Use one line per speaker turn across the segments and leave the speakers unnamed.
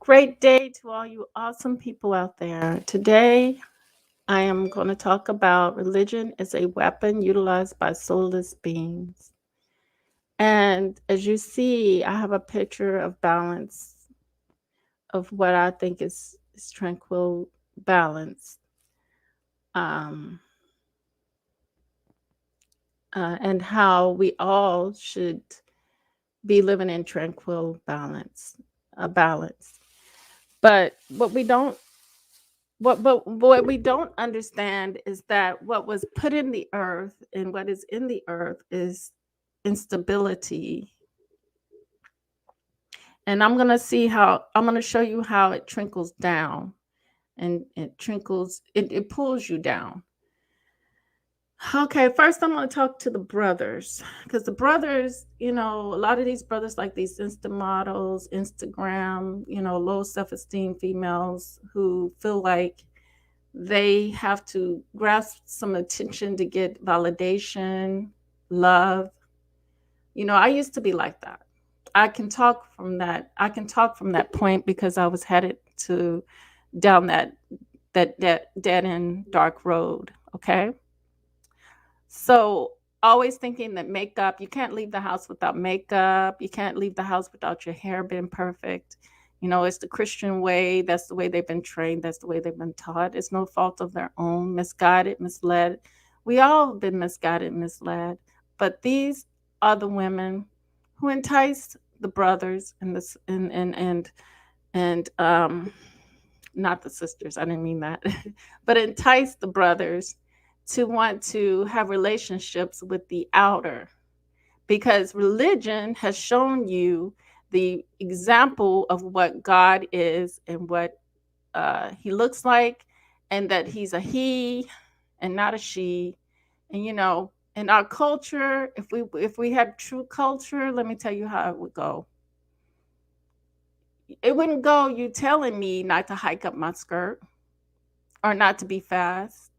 Great day to all you awesome people out there. Today, I am going to talk about religion as a weapon utilized by soulless beings. And as you see, I have a picture of balance, of what I think is tranquil balance, um, and how we all should be living in tranquil balance, a balance. But what we don't understand is that what was put in the earth and what is in the earth is instability. And I'm going to show you how it trickles down, and it pulls you down. Okay, first I'm going to talk to the brothers, because the brothers, a lot of these brothers, like these Insta models, Instagram, low self-esteem females who feel like they have to grasp some attention to get validation, love. I used to be like that. I can talk from that point because I was headed to down that dead end dark road. Okay. So always thinking that makeup, you can't leave the house without makeup. You can't leave the house without your hair being perfect. It's the Christian way. That's the way they've been trained. That's the way they've been taught. It's no fault of their own, misguided, misled. We all have been misguided, misled. But these are the women who entice the brothers and not the sisters. I didn't mean that, but entice the brothers to want to have relationships with the outer, because religion has shown you the example of what God is and what he looks like, and that he's a he and not a she. And in our culture, if we had true culture, let me tell you how it would go. It wouldn't go you telling me not to hike up my skirt or not to be fast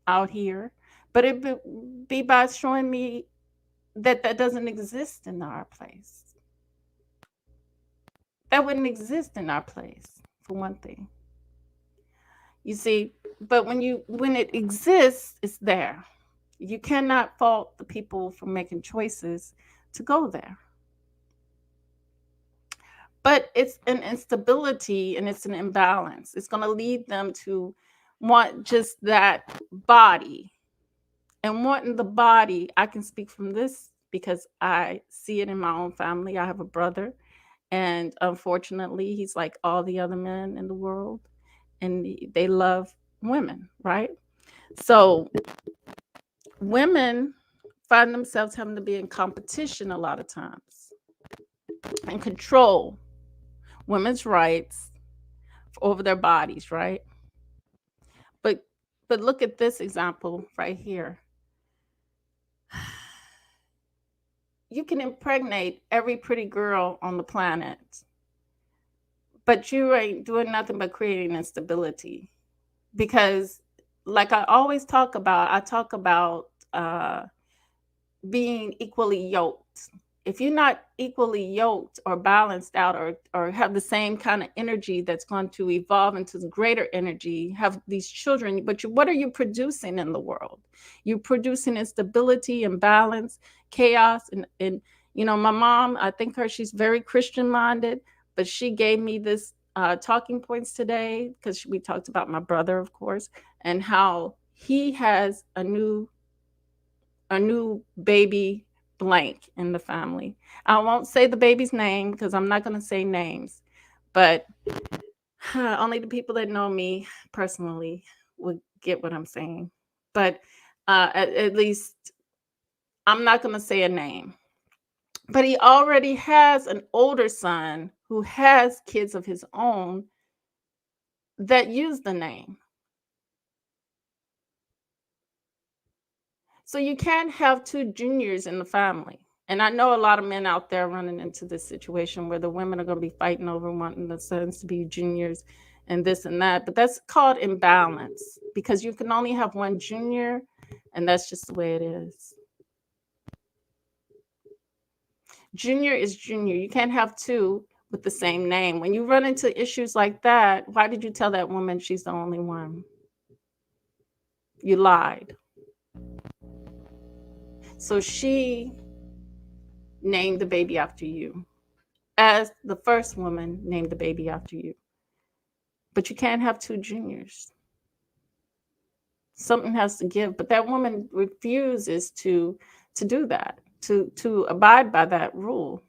out here, but it would be by showing me that doesn't exist in our place. That wouldn't exist in our place, for one thing. You see, but when it exists, it's there. You cannot fault the people for making choices to go there. But it's an instability and it's an imbalance. It's going to lead them to want just that body. And wanting the body, I can speak from this because I see it in my own family. I have a brother, and unfortunately, he's like all the other men in the world, and they love women, right? So women find themselves having to be in competition a lot of times and control women's rights over their bodies, right? But look at this example right here. You can impregnate every pretty girl on the planet, but you ain't doing nothing but creating instability. Because, like I talk about being equally yoked. If you're not equally yoked or balanced out, or have the same kind of energy that's going to evolve into greater energy, have these children, but what are you producing in the world? You're producing instability, imbalance, chaos. And my mom, I think she's very Christian minded, but she gave me this talking points today, because we talked about my brother, of course, and how he has a new baby blank in the family. I won't say the baby's name because I'm not going to say names, but only the people that know me personally would get what I'm saying. But at least I'm not going to say a name. But he already has an older son who has kids of his own that use the name. So you can't have two juniors in the family. And I know a lot of men out there running into this situation where the women are going to be fighting over wanting the sons to be juniors and this and that. But that's called imbalance, because you can only have one junior, and that's just the way it is. Junior is junior. You can't have two with the same name. When you run into issues like that, why did you tell that woman she's the only one? You lied. So she named the baby after you, as the first woman named the baby after you. But you can't have two juniors. Something has to give. But that woman refuses to do that, to abide by that rule.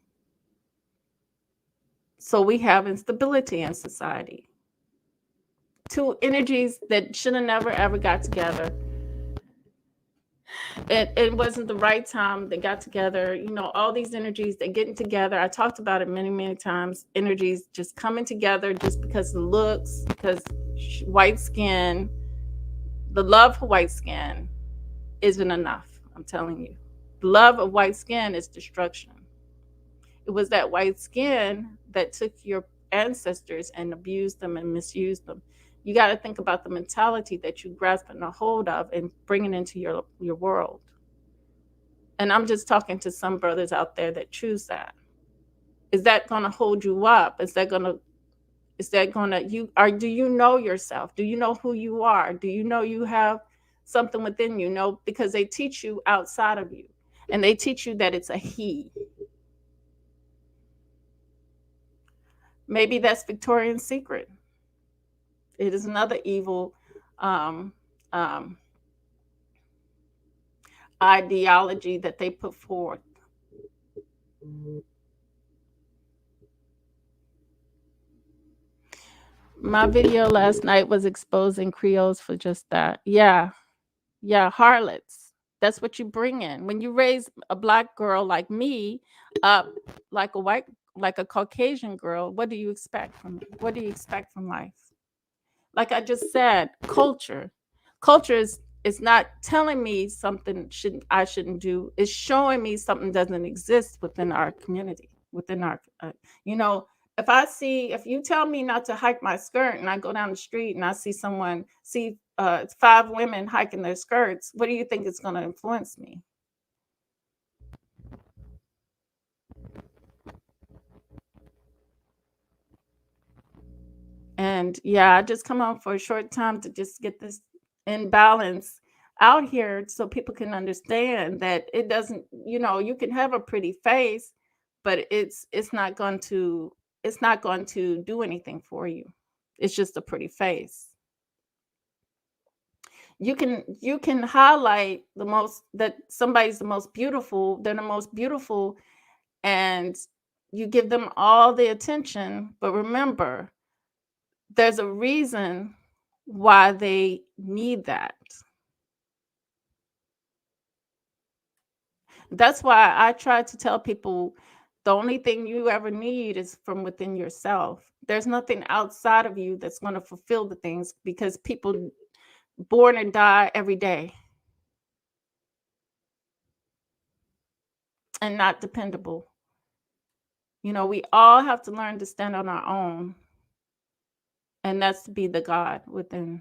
So we have instability in society. Two energies that should have never ever got together. It wasn't the right time they got together. You know, all these energies, they're getting together. I talked about it many, many times. Energies just coming together just because of looks, because white skin, the love for white skin isn't enough. I'm telling you. The love of white skin is destruction. It was that white skin that took your ancestors and abused them and misused them. You got to think about the mentality that you grasping a hold of and bringing into your world. And I'm just talking to some brothers out there that choose that. Is that going to hold you up? Is that going to do you know yourself? Do you know who you are? Do you know you have something within you? No, because they teach you outside of you. And they teach you that it's a he. Maybe that's Victorian secret. It is another evil um, um, ideology that they put forth. My video last night was exposing Creoles for just that. Yeah, yeah, harlots. That's what you bring in. When you raise a black girl like me up like a white, like a Caucasian girl, what do you expect from what do you expect from life? Like I just said, culture. Culture is not telling me something I shouldn't do. It's showing me something doesn't exist within our community, within our you know, if you tell me not to hike my skirt and I go down the street and I see five women hiking their skirts, what do you think is going to influence me? And yeah, I just come on for a short time to just get this imbalance out here so people can understand that it doesn't, you can have a pretty face, but it's not going to do anything for you. It's just a pretty face. You can highlight the most that somebody's the most beautiful, they're the most beautiful, and you give them all the attention, but remember, there's a reason why they need that. That's why I try to tell people the only thing you ever need is from within yourself. There's nothing outside of you that's going to fulfill the things because people born and die every day and not dependable. We all have to learn to stand on our own, and that's to be the God within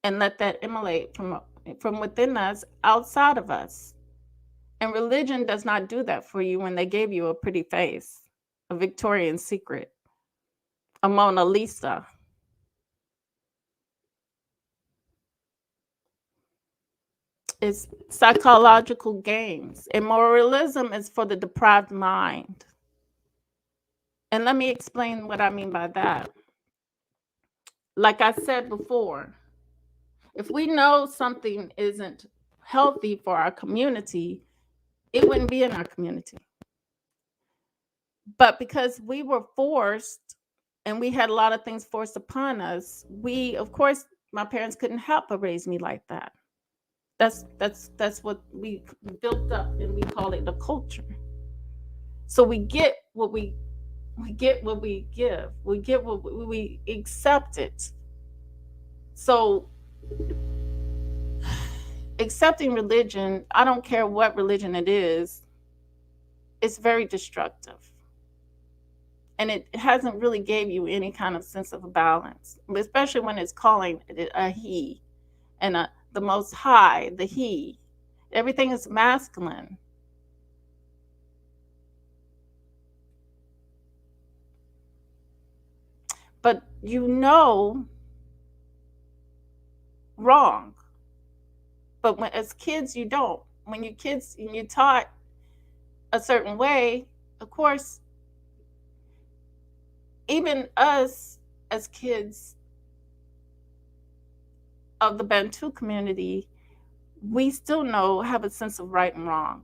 and let that emanate from within us outside of us. And religion does not do that for you when they gave you a pretty face, a Victorian secret, a Mona Lisa. It's psychological games. And moralism is for the deprived mind. And let me explain what I mean by that. Like I said before, if we know something isn't healthy for our community, it wouldn't be in our community. But because we were forced and we had a lot of things forced upon us, of course, my parents couldn't help but raise me like that. That's what we built up, and we call it the culture. So we get what we give. We get what we accept it. So accepting religion, I don't care what religion it is, it's very destructive. And it hasn't really gave you any kind of sense of a balance, especially when it's calling it a he and the most high, the he. Everything is masculine. you know wrong, but when as kids you don't. When you're kids and you're taught a certain way, of course, even us as kids of the Bantu community, we still have a sense of right and wrong.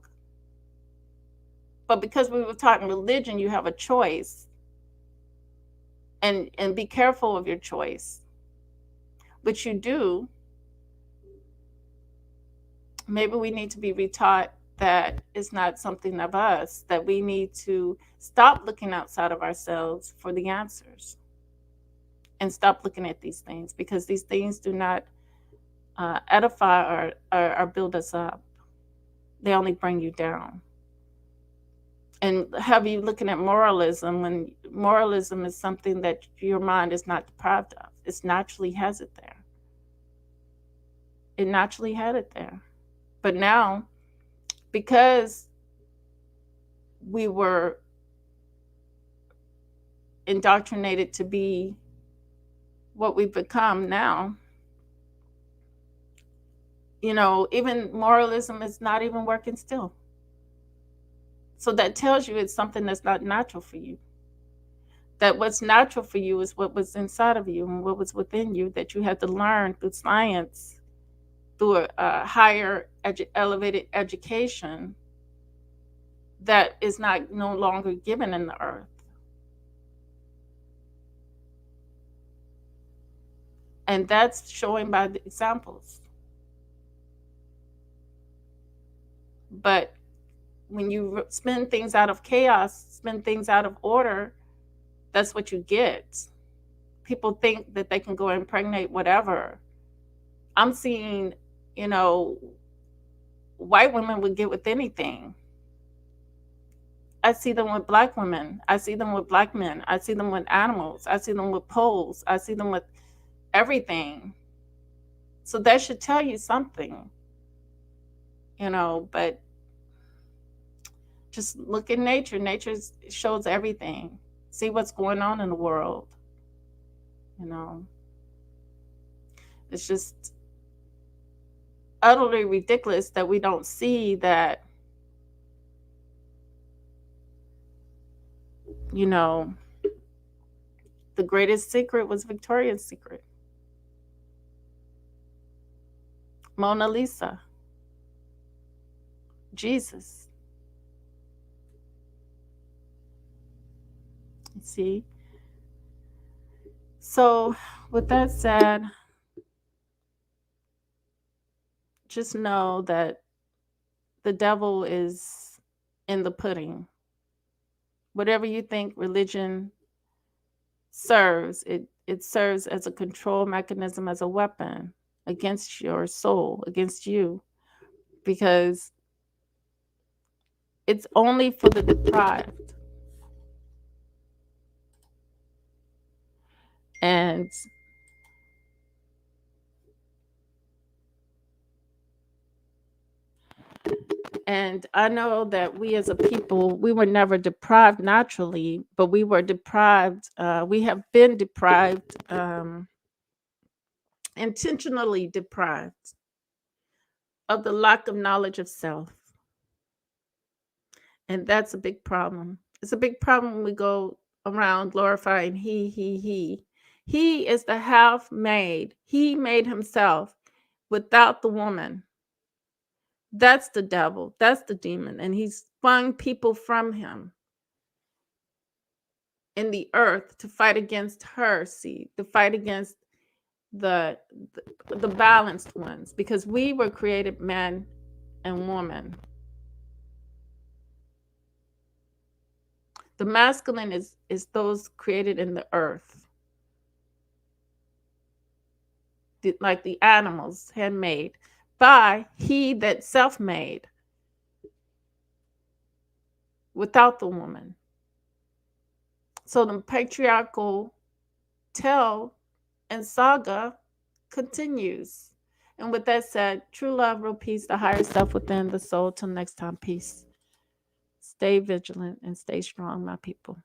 But because we were taught in religion, you have a choice, and be careful of your choice, which you do. Maybe we need to be retaught that it's not something of us, that we need to stop looking outside of ourselves for the answers and stop looking at these things, because these things do not edify or build us up. They only bring you down. And have you looking at moralism, when moralism is something that your mind is not deprived of. It naturally has it there. It naturally had it there. But now, because we were indoctrinated to be what we've become now, even moralism is not even working still. So that tells you it's something that's not natural for you. That what's natural for you is what was inside of you and what was within you, that you had to learn through science, through a higher elevated education that is no longer given in the earth. And that's showing by the examples. But when you spin things out of chaos, spin things out of order, that's what you get. People think that they can go impregnate whatever. I'm seeing, white women would get with anything. I see them with black women. I see them with black men. I see them with animals. I see them with poles. I see them with everything. So that should tell you something, but just look at nature. Nature shows everything. See what's going on in the world. It's just utterly ridiculous that we don't see that, the greatest secret was Victoria's Secret. Mona Lisa. Jesus. See? So, with that said, just know that the devil is in the pudding. Whatever you think religion serves, it serves as a control mechanism, as a weapon against your soul, against you, because it's only for the deprived. And I know that we as a people, we were never deprived naturally, but we were deprived. We have been deprived, intentionally deprived of the lack of knowledge of self. And that's a big problem. It's a big problem when we go around glorifying he, he, he. He is the half made. He made himself without the woman. That's the devil. That's the demon. And he's spun people from him in the earth to fight against her seed, to fight against the the balanced ones, because we were created man and woman. The masculine is those created in the earth, like the animals, handmade by he that self-made, without the woman. So the patriarchal tale and saga continues. And with that said, true love, real peace, the higher self within the soul. Till next time, peace. Stay vigilant and stay strong, my people.